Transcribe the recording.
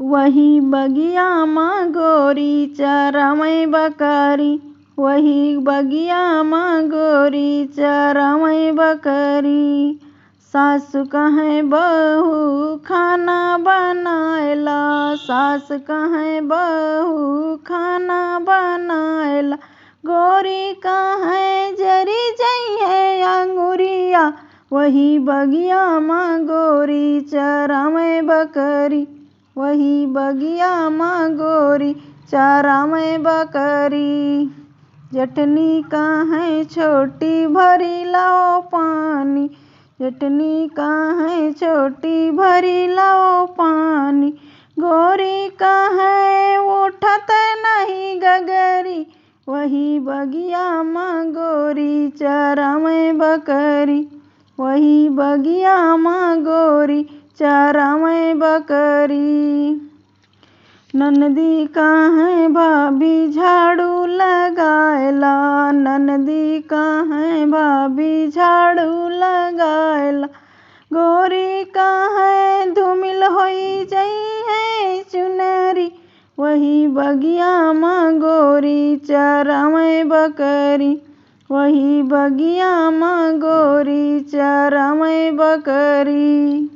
वही बगिया माँ गोरी चरावै बकरी, वही बगिया माँ गोरी चरावै बकरी। सासु कहे बहू खाना बनाएला, सास कहे बहू खाना बनाएला। गोरी कहे जरी जइहे अंगुरिया, वही बगिया माँ गोरी चरावै बकरी, वही बगिया माँ गोरी चरावै बकरी। जटनी कहे छोटी भरी लाओ पानी, जटनी कहे छोटी भरी लाओ पानी। गोरी कहे उठत नहीं गगरी, वही बगिया माँ गोरी चरावै बकरी, वही बगिया माँ गोरी चरावै बकरी। ननदी कहे भाभी झाड़ू लगाएला, ननदी कहे भाभी झाड़ू लगाएला। गोरी कहे धूमिल होई जइहे चुनरी, वही बगिया माँ गोरी चरावै बकरी, वही बगिया माँ गोरी चरावै बकरी।